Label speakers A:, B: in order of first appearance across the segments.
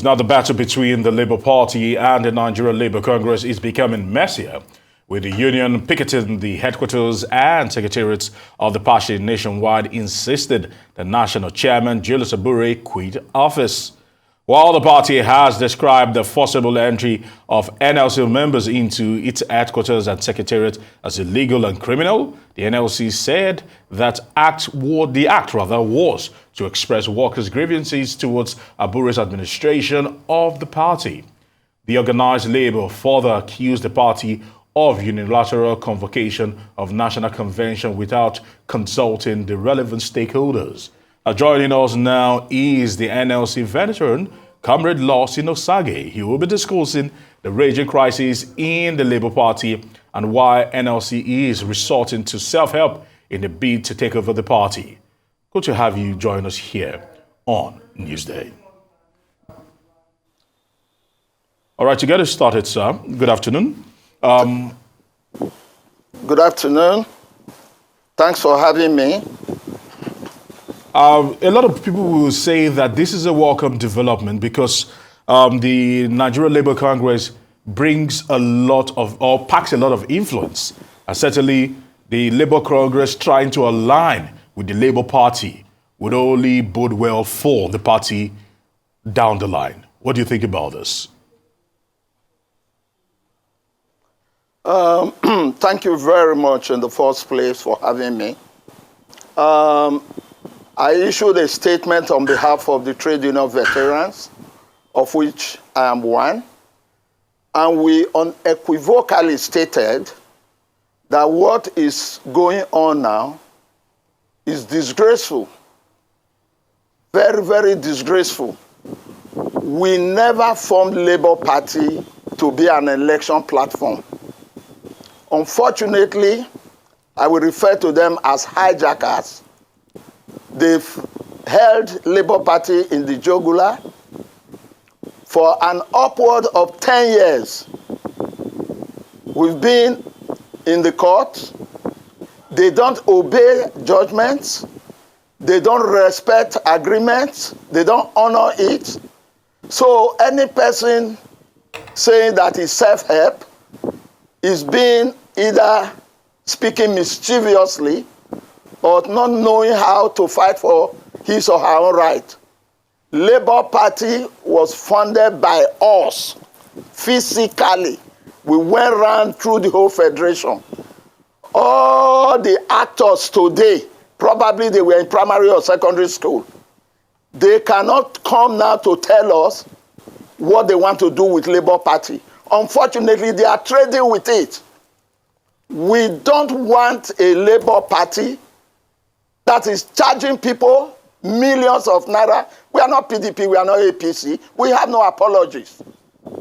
A: Now the battle between the Labour Party and the Nigerian Labour Congress is becoming messier, with the union picketing the headquarters and secretariats of the party nationwide insisted the national chairman, Julius Abure, quit office. While the party has described the forcible entry of NLC members into its headquarters and secretariat as illegal and criminal, the NLC said that the act was to express workers' grievances towards Abure's administration of the party. The organized labor further accused the party of unilateral convocation of national convention without consulting the relevant stakeholders. Joining us now is the NLC veteran, Comrade Lawson Osagie. He will be discussing the raging crisis in the Labour Party and why NLC is resorting to self-help in the bid to take over the party. Good to have you join us here on Newsday. All right, to get us started, sir, good afternoon.
B: Good afternoon. Thanks for having me.
A: A lot of people will say that this is a welcome development because the Nigerian Labour Congress brings a lot of, or packs a lot of influence. And certainly the Labour Congress trying to align with the Labour Party would only bode well for the party down the line. What do you think about this?
B: Thank you very much in the first place for having me. I issued a statement on behalf of the trade union veterans, of which I am one, and we unequivocally stated that what is going on now is disgraceful, very, very disgraceful. We never formed Labour Party to be an election platform. Unfortunately, I will refer to them as hijackers. They've held Labour Party in the jugular for an upward of 10 years. We've been in the court. They don't obey judgments. They don't respect agreements. They don't honor it. So any person saying that is self-help is being either speaking mischievously or not knowing how to fight for his or her own right. Labour Party was funded by us physically. We went around through the whole federation. All the actors today, probably they were in primary or secondary school. They cannot come now to tell us what they want to do with Labour Party. Unfortunately, they are trading with it. We don't want a Labour Party that is charging people millions of naira. We are not PDP, we are not APC. We have no apologies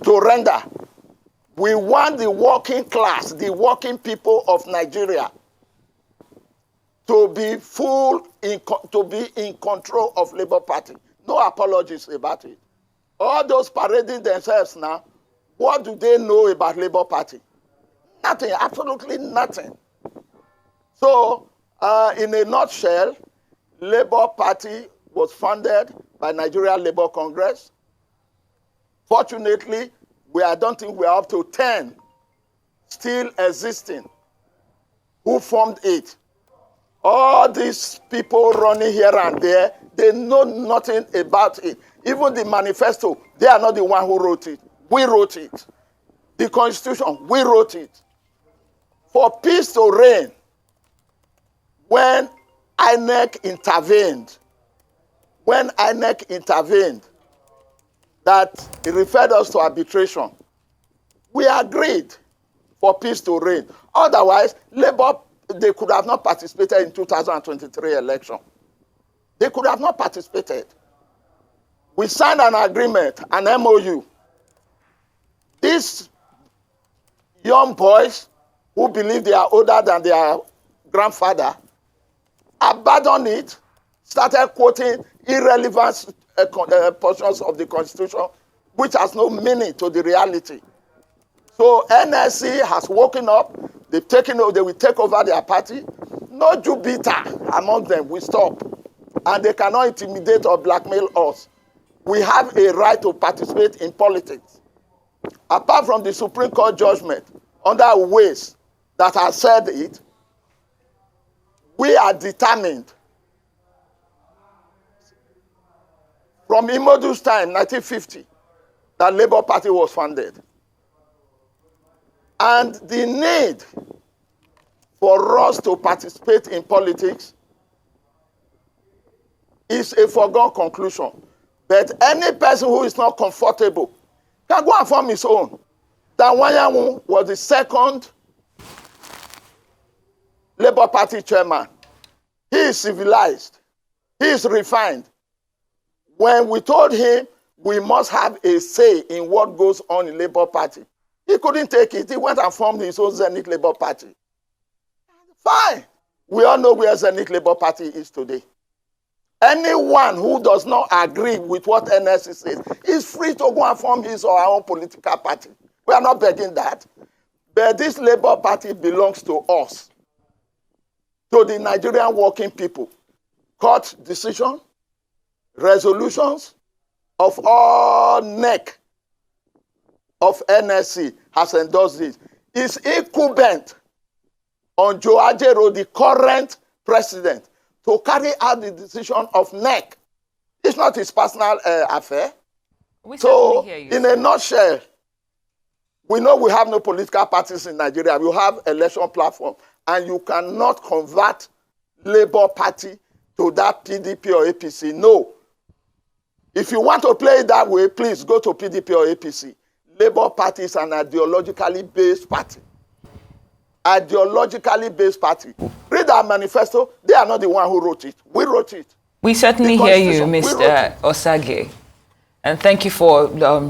B: to render. We want the working class, the working people of Nigeria to be in control of Labour Party. No apologies about it. All those parading themselves now, what do they know about Labour Party? Nothing, absolutely nothing. So, in a nutshell, Labour Party was funded by Nigerian Labour Congress. Fortunately, I don't think we are up to 10 still existing who formed it. All these people running here and there, they know nothing about it. Even the manifesto, they are not the one who wrote it. We wrote it. The Constitution, we wrote it. For peace to reign, when INEC intervened, that it referred us to arbitration, we agreed for peace to reign. Otherwise, Labour, they could have not participated in 2023 election. They could have not participated. We signed an agreement, an MOU. These young boys who believe they are older than their grandfather abandoned it, started quoting irrelevant portions of the Constitution, which has no meaning to the reality. So NSC has woken up. They will take over their party. No Jupiter among them. We stop. and they cannot intimidate or blackmail us. We have a right to participate in politics. Apart from the Supreme Court judgment, under ways that have said it, we are determined. From Imodu's time, 1950, that Labour Party was founded. And the need for us to participate in politics is a foregone conclusion. But any person who is not comfortable can go and form his own. Danwanyanwu was the second Labour Party chairman. He is civilized. He is refined. When we told him we must have a say in what goes on in Labour Party, he couldn't take it. He went and formed his own Zenith Labour Party. Fine. We all know where Zenith Labour Party is today. Anyone who does not agree with what NSC says is free to go and form his or her own political party. We are not begging that. But this Labour Party belongs to us, to the Nigerian working people. Court decision, resolutions of all neck of NSC has endorsed this. It's incumbent on Joe Ajero, the current president, to carry out the decision of NEC. It's not his personal affair. So, in a nutshell, we know we have no political parties in Nigeria. We have election platform, and you cannot convert Labour Party to that PDP or APC. No. If you want to play it that way, please go to PDP or APC. Labour Party is an ideologically based party. Ideologically based party. Read our manifesto. They are not the one who wrote it. We wrote it.
C: We certainly hear you, Mr. Osagie. And thank you for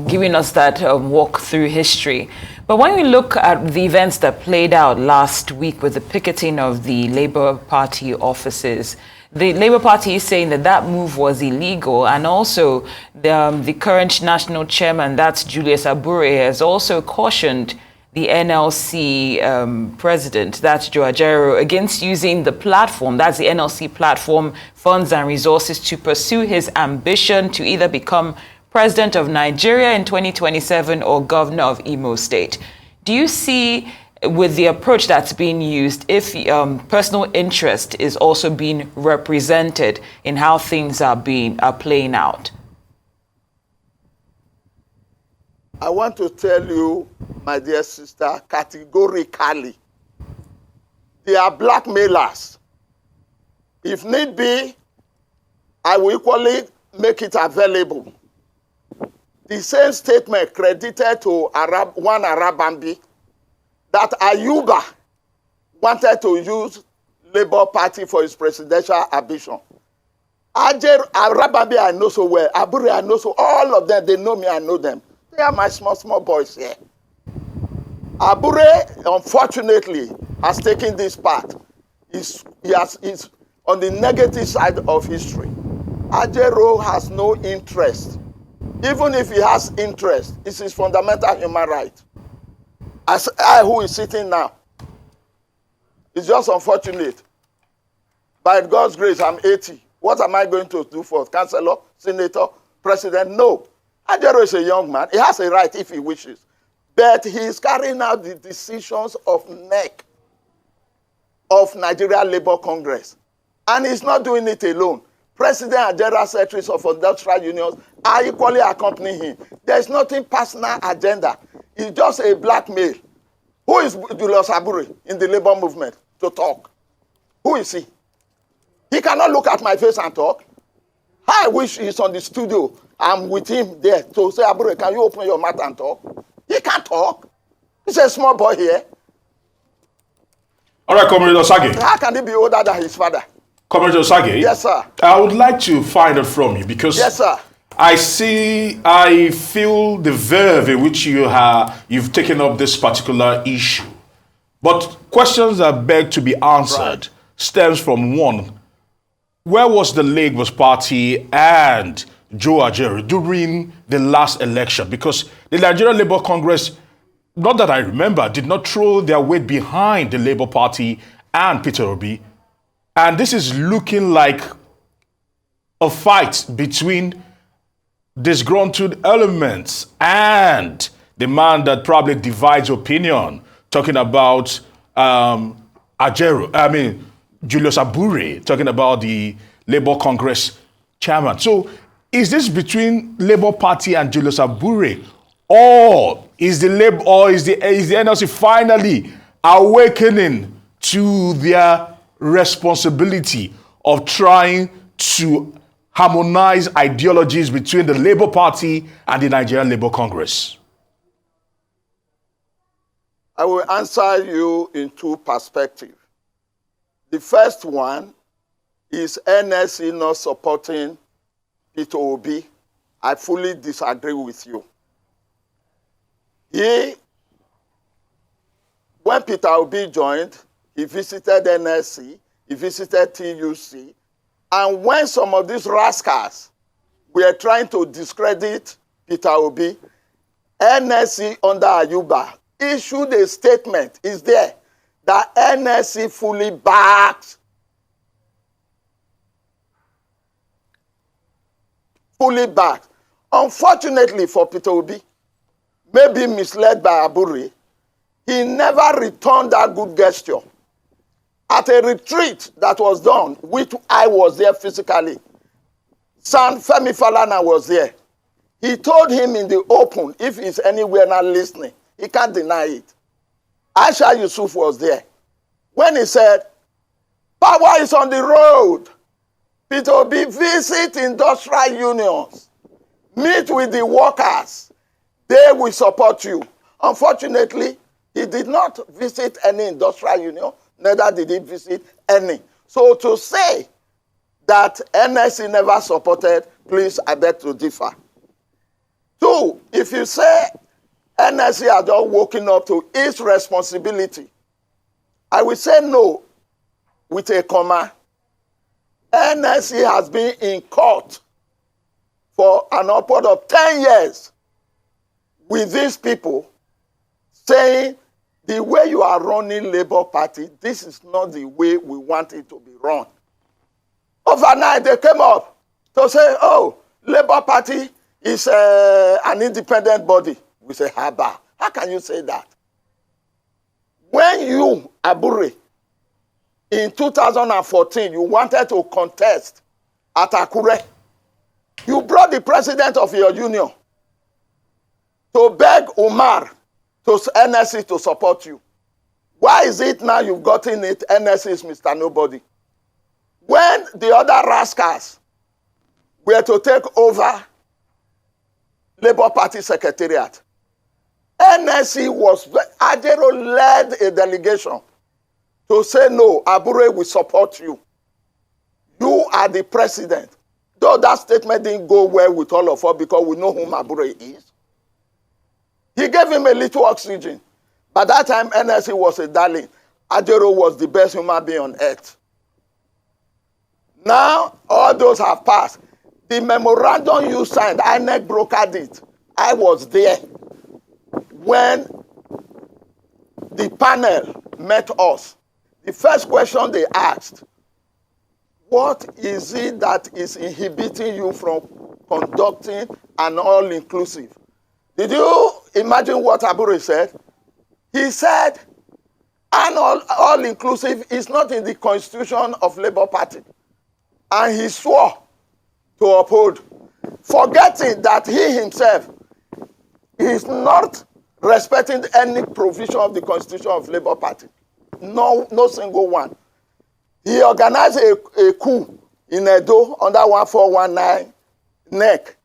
C: giving us that walk through history. But when we look at the events that played out last week with the picketing of the Labour Party offices, the Labour Party is saying that that move was illegal, and also the current national chairman, that's Julius Abure, has also cautioned the NLC president, that's Joe Ajero, against using the platform, that's the NLC platform, funds and resources to pursue his ambition to either become president of Nigeria in 2027 or governor of Imo State. Do you see, with the approach that's being used, if personal interest is also being represented in how things are playing out?
B: I want to tell you, my dear sister, categorically, they are blackmailers. If need be, I will equally make it available. The same statement credited to one Arabambi that Ayuba wanted to use Labour Party for his presidential ambition. Arabambi I know so well, Abure I know so, all of them, they know me, I know them. They are my small boys here. Abure, unfortunately, has taken this part. He's on the negative side of history. Ajero has no interest. Even if he has interest, it's his fundamental human right. As I, who is sitting now, it's just unfortunate. By God's grace, I'm 80. What am I going to do for councillor, senator, president? No. Ajero is a young man. He has a right if he wishes. But he is carrying out the decisions of NEC, of Nigeria Labour Congress. And he's not doing it alone. President and general secretaries of industrial unions are equally accompanying him. There's nothing personal agenda. It's just a blackmail. Who is Julius Abure in the labor movement to talk? Who is he? He cannot look at my face and talk. I wish he's on the studio. I'm with him there to say, Abure, can you open your mouth and talk? He can't talk. He's a small boy here.
A: All right, Comrade Osagie.
B: How can he be older than his father?
A: Comrade Osagie.
B: Yes, sir.
A: I would like to find out from you because
B: yes, sir.
A: I feel the verve in which you've taken up this particular issue. But questions that beg to be answered stems from one. Where was the Labour Party and Joe Ajero during the last election? Because the Nigerian Labour Congress, not that I remember, did not throw their weight behind the Labour Party and Peter Obi. And this is looking like a fight between disgruntled elements and the man that probably divides opinion, talking about Julius Abure, talking about the Labour Congress chairman. So is this between Labour Party and Julius Abure, or is the NLC finally awakening to their responsibility of trying to harmonize ideologies between the Labour Party and the Nigerian Labour Congress?
B: I will answer you in two perspectives. The first one is NSC not supporting Peter Obi. I fully disagree with you. When Peter Obi joined, he visited NSC, he visited TUC, and when some of these rascals were trying to discredit Peter Obi, NSC under Ayuba issued a statement, is there, that NSC fully backs Unfortunately for Peter Obi, maybe misled by Abure, he never returned that good gesture. At a retreat that was done, which I was there physically, Femi Falana was there. He told him in the open, if he's anywhere not listening, he can't deny it. Aisha Yusuf was there. When he said, power is on the road. Peter Obi, visit industrial unions. Meet with the workers. They will support you. Unfortunately, he did not visit any industrial union, neither did he visit any. So to say that NSC never supported, please, I beg to differ. Two, if you say NSC has just woken up to its responsibility, I will say no with a comma. NSC has been in court for an upward of 10 years with these people saying the way you are running Labour Party, this is not the way we want it to be run. Overnight, they came up to say, oh, Labour Party is an independent body. We say, Haba, how can you say that? When you, Abure, in 2014, you wanted to contest at Akure, you brought the president of your union to beg Umar to NSC to support you. Why is it now you've gotten it, NSC is Mr. Nobody? When the other rascals were to take over Labour Party Secretariat, NSC Ajero led a delegation to say, no, Abure will support you. You are the president. Though that statement didn't go well with all of us because we know whom Abure is. He gave him a little oxygen. By that time, NSC was a darling. Ajero was the best human being on earth. Now, all those have passed. The memorandum you signed, INEC brokered it. I was there when the panel met us. The first question they asked, what is it that is inhibiting you from conducting an all-inclusive? Did you imagine what Abure said? He said, an all-inclusive is not in the constitution of Labour Party. And he swore to uphold, forgetting that he himself is not respecting any provision of the constitution of Labour Party. No single one. He organized a coup in Edo under 1419 NEC.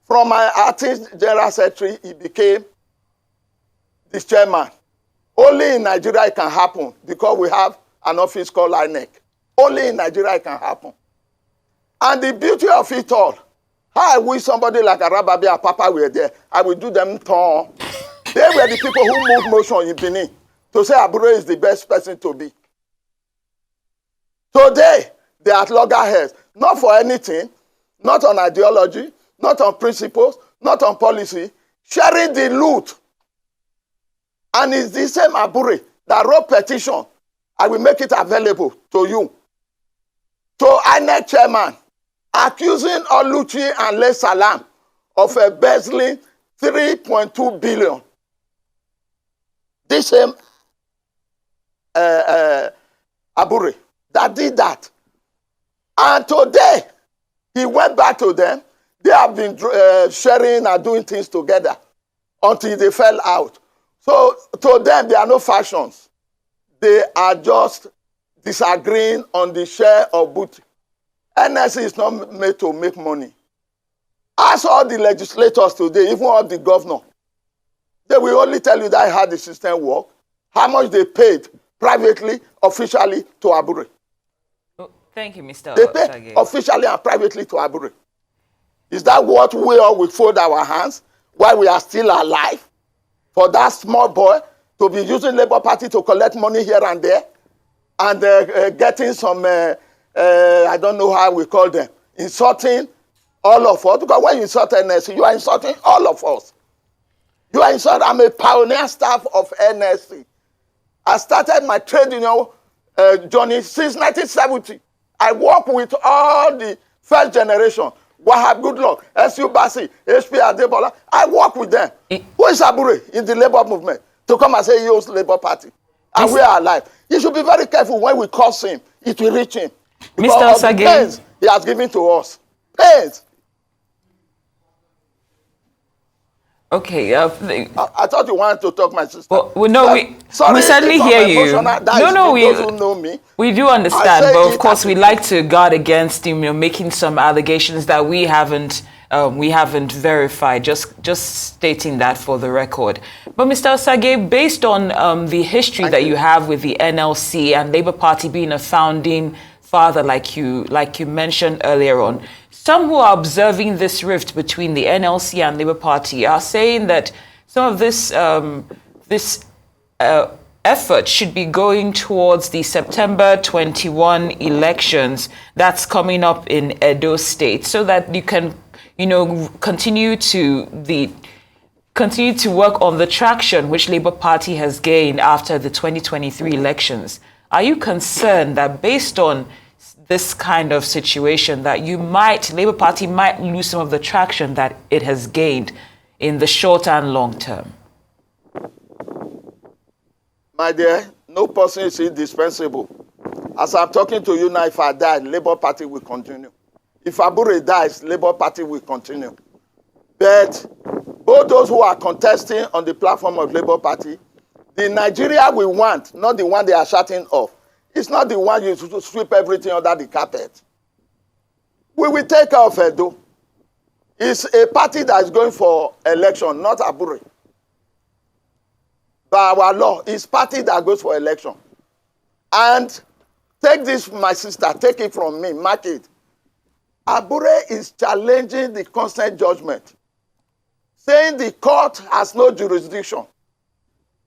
B: From my artist general secretary, he became the chairman. Only in Nigeria it can happen because we have an office called INEC. Only in Nigeria it can happen. And the beauty of it all, how I wish somebody like Arababi and Papa were there. I will do them turn. They were the people who moved motion in Benin to say Abure is the best person to be. Today, they are at loggerheads, not for anything, not on ideology, not on principles, not on policy, sharing the loot. And it's the same Abure that wrote petition. I will make it available to you. To INEC chairman, accusing Oluchi and Le Salam of embezzling 3.2 billion. This same Abure that did that. And today, he went back to them. They have been sharing and doing things together until they fell out. So to them, there are no factions. They are just disagreeing on the share of booty. NSC is not made to make money. Ask all the legislators today, even all the governor, they will only tell you that how the system works, how much they paid privately, officially to Abure.
C: Oh, thank you, Mr.
B: They
C: Osagie.
B: pay officially and privately to Abure. Is that what we all will fold our hands while we are still alive? For that small boy to be using Labour Party to collect money here and there and getting some, I don't know how we call them, insulting all of us. Because when you insult NSC, you are insulting all of us. You are insulting. I'm a pioneer staff of NSC. I started my trade union journey since 1970. I work with all the first generation. Wahab Goodluck, S.U. Bassi, H.P. Adebola. I work with them. Who is Abure in the labor movement to come and say he owns Labour Party? And we are alive. You should be very careful when we curse him. It will reach him.
C: Mr.
B: Of the
C: Osagie,
B: pains he has given to us. Pains.
C: okay.
B: I thought you wanted to talk, my sister.
C: Well, no, we certainly
B: if I'm
C: we
B: don't know me.
C: We do understand, but of course we like to guard against making some allegations that we haven't verified. Just stating that for the record. But Mr. Osagie, based on the history that you have with the NLC and Labour Party being a founding father, like you mentioned earlier on, some who are observing this rift between the NLC and Labour Party are saying that some of this effort should be going towards the September 21 elections that's coming up in Edo State, so that you can, continue to work on the traction which Labour Party has gained after the 2023 elections. Are you concerned that based on this kind of situation that Labour Party might lose some of the traction that it has gained in the short and long term?
B: My dear, no person is indispensable. As I'm talking to you now, if I die, Labour Party will continue. If Abure dies, Labour Party will continue. But both those who are contesting on the platform of Labour Party, the Nigeria we want, not the one they are shutting off. It's not the one you sweep everything under the carpet. We will take care of Edo. It's a party that is going for election, not Abure. By our law, it's party that goes for election. And take this, my sister, take it from me, mark it. Abure is challenging the consent judgment, saying the court has no jurisdiction.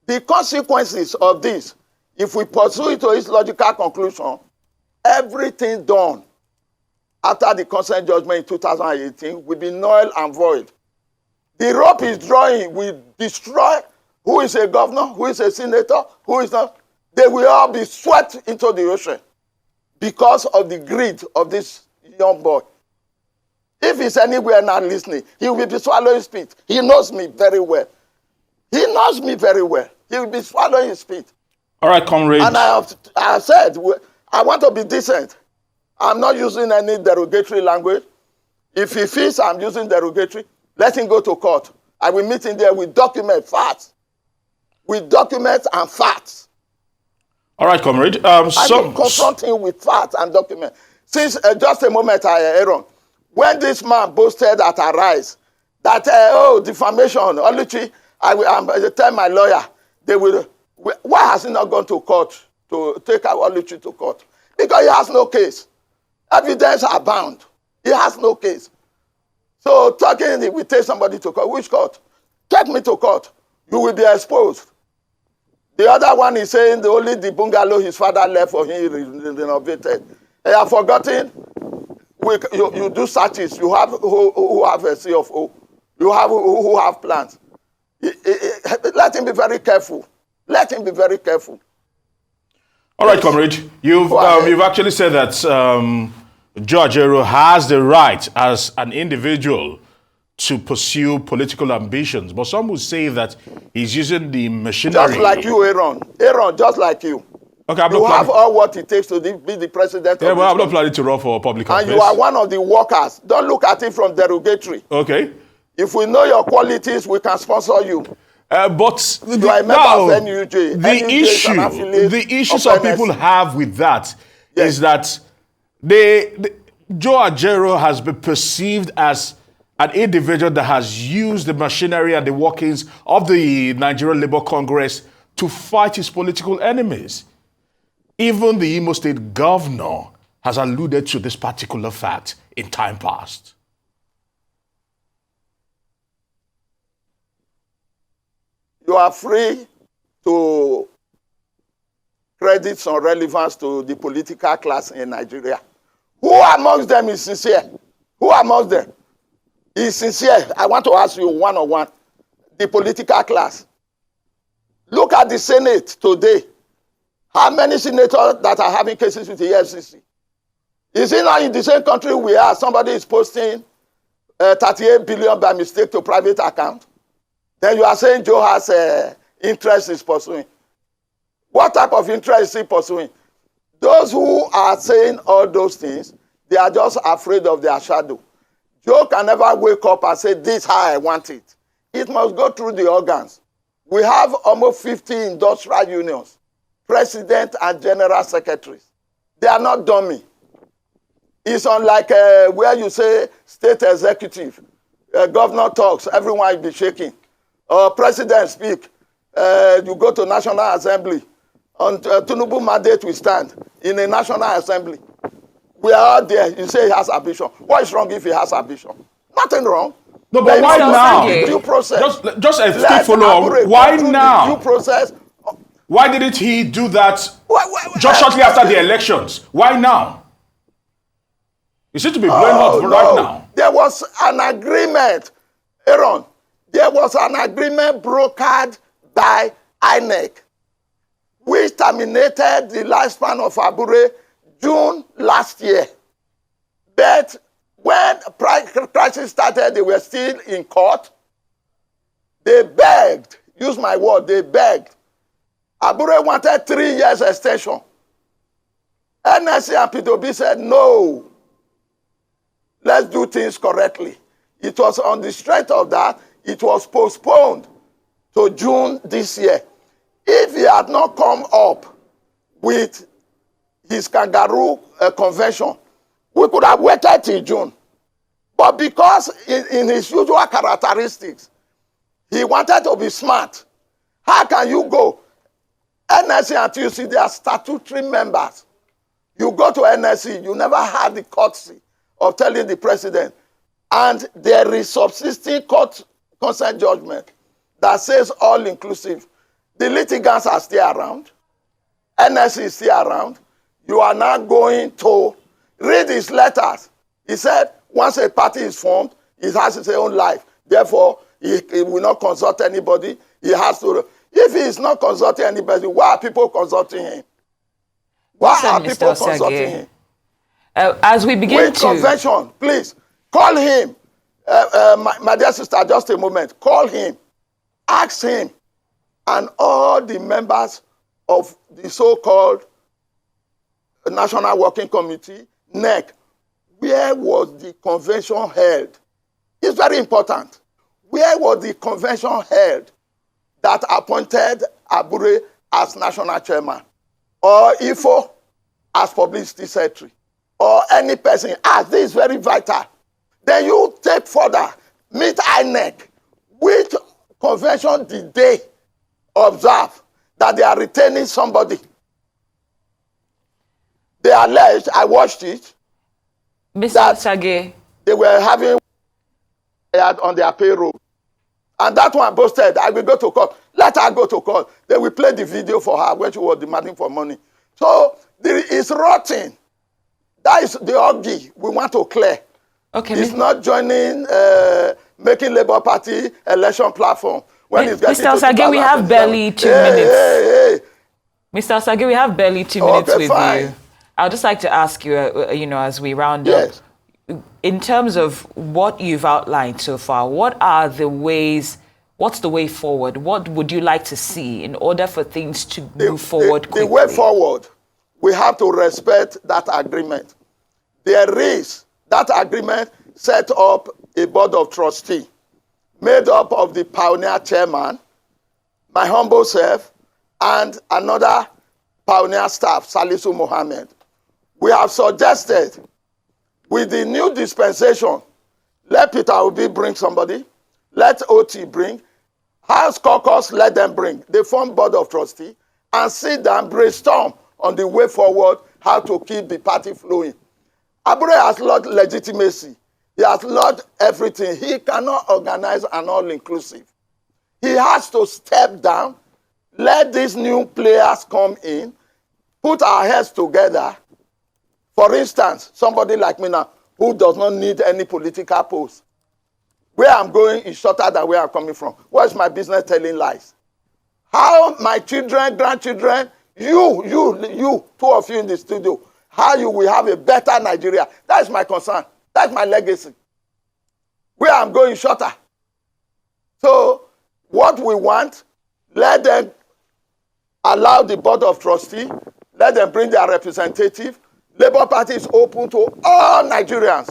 B: The consequences of this, if we pursue it to its logical conclusion, everything done after the consent judgment in 2018 will be null and void. The rope is drawing will destroy who is a governor, who is a senator, who is not. They will all be swept into the ocean because of the greed of this young boy. If he's anywhere not listening, he will be swallowing spit. He knows me very well. He knows me very well. He will be swallowing his spit.
A: All right, comrade.
B: And I have said, I want to be decent. I'm not using any derogatory language. If he feels I'm using derogatory, let him go to court. I will meet him there with document facts. With documents and facts.
A: All right, comrade.
B: I will confront him with facts and documents. Since just a moment, Aaron, when this man boasted at Arise that, defamation, Oluchi, I will tell my lawyer, they will. Why has he not gone to court to take our Oluchi to court? Because he has no case. Evidence abound. He has no case. So talking, we take somebody to court. Which court? Take me to court. You will be exposed. The other one is saying only the bungalow his father left for him renovated. They have forgotten. You do searches. You have who have a CFO. You have who have plans. Let him be very careful. Let him be very careful.
A: All right, comrade. You've actually said that Joe Ajaero has the right as an individual to pursue political ambitions, but some would say that he's using the machinery.
B: Just like you, Aaron. Aaron, just like you.
A: Okay, I'm
B: you
A: not
B: have all what it takes to be the president
A: yeah,
B: of
A: well,
B: this
A: I'm not
B: country.
A: planning to run for public office.
B: And you are one of the workers. Don't look at it from derogatory.
A: Okay.
B: If we know your qualities, we can sponsor you.
A: But
B: You are a member of NUJ.
A: the issue some people have with that is that Joe Ajaero has been perceived as an individual that has used the machinery and the workings of the Nigerian Labour Congress to fight his political enemies. Even the Imo State governor has alluded to this particular fact in time past.
B: You are free to credit some relevance to the political class in Nigeria. Who amongst them is sincere? Who amongst them is sincere? I want to ask you one-on-one. The political class. Look at the Senate today. How many senators that are having cases with the EFCC? Is it not in the same country we are? Somebody is posting 38 billion by mistake to private account. Then you are saying Joe has interest is pursuing. What type of interest is he pursuing? Those who are saying all those things, they are just afraid of their shadow. Joe can never wake up and say, this is how I want it. It must go through the organs. We have almost 50 industrial unions, president and general secretaries. They are not dummy. It's unlike where you say state executive, governor talks, everyone will be shaking. President speak, you go to National Assembly. On Tinubu mandate we stand in a National Assembly. We are out there. You say he has ambition. What is wrong if he has ambition? Nothing wrong.
A: No, but why now?
B: Due process.
A: Just a quick follow-up. Why now?
B: Due process.
A: Why didn't he do that just shortly after the elections? Why now? You seem to be blowing up right now.
B: There was an agreement, Aaron. There was an agreement brokered by INEC, which terminated the lifespan of Abure June last year. But when crisis started, they were still in court. They begged, use my word, they begged. Abure wanted 3 years extension. NSC and P2B said, no, let's do things correctly. It was on the strength of that, it was postponed to June this year. If he had not come up with his kangaroo convention, we could have waited till June. But because in his usual characteristics, he wanted to be smart. How can you go? NSC and TUC, they are statutory members. You go to NSC, you never had the courtesy of telling the president. And there is subsisting court consent judgment that says all inclusive. The litigants are still around. NSC is still around. You are now going to read his letters. He said once a party is formed, it has its own life. Therefore, he will not consult anybody. He has to. If he is not consulting anybody, why are people consulting him? Why are people consulting him?
C: As we begin
B: Which convention, please, call him. My dear sister, just a moment. Call him. Ask him. And all the members of the so-called National Working Committee, NEC, where was the convention held? It's very important. Where was the convention held that appointed Abure as national chairman? Or Ifo as publicity secretary? Or any person? This is very vital. Then you take further, meet INEC. Which convention did they observe that they are retaining somebody? They alleged, I watched it,
C: Mr. Osagie,
B: they were having on their payroll. And that one boasted, I will go to court. Let her go to court. They will play the video for her when she was demanding for money. So it's rotting. That is the orgy we want to clear.
C: Okay,
B: it's not joining making Labour Party election platform. When it's
C: Mr. Osagie, we have barely 2 minutes. Mr. Osagie, we have barely 2 minutes with
B: fine.
C: you. I'd just like to ask you, as we round
B: Yes.
C: up, in terms of what you've outlined so far, what's the way forward? What would you like to see in order for things to move forward quickly?
B: The way forward, we have to respect that agreement. There is, that agreement set up a board of trustees made up of the pioneer chairman, my humble self, and another pioneer staff, Salisu Mohammed. We have suggested, with the new dispensation, let Peter Obi bring somebody, let OT bring, House Caucus, let them bring. They form board of trustees and sit down, brainstorm on the way forward, how to keep the party flowing. Abure has lost legitimacy. He has lost everything. He cannot organize an all-inclusive. He has to step down, let these new players come in, put our heads together. For instance, somebody like me now, who does not need any political post. Where I'm going is shorter than where I'm coming from. What is my business telling lies? How my children, grandchildren, you, two of you in the studio, how you will have a better Nigeria. That is my concern. That's my legacy. Where I'm going is shorter. So what we want, let them allow the board of trustees, let them bring their representative. Labour Party is open to all Nigerians.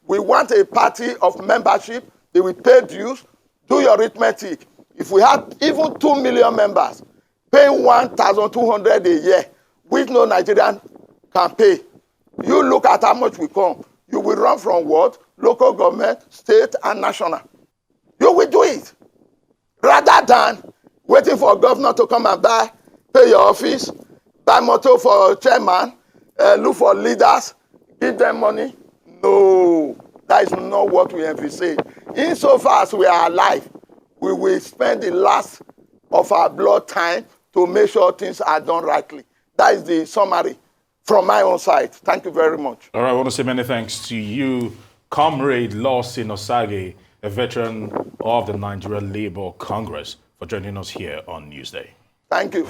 B: We want a party of membership. They will pay dues. Do your arithmetic. If we have even 2 million members paying 1,200 a year, which no Nigerian can pay, you look at how much we come. You will run from what? Local government, state, and national. You will do it. Rather than waiting for a governor to come and pay your office, buy motor for a chairman, look for leaders, give them money. No, that is not what we envisage. Insofar as we are alive, we will spend the last of our blood time to make sure things are done rightly. That is the summary from my own side. Thank you very much.
A: All right, I want to say many thanks to you, Comrade Lawson Osagie, a veteran of the Nigerian Labour Congress, for joining us here on Newsday.
B: Thank you.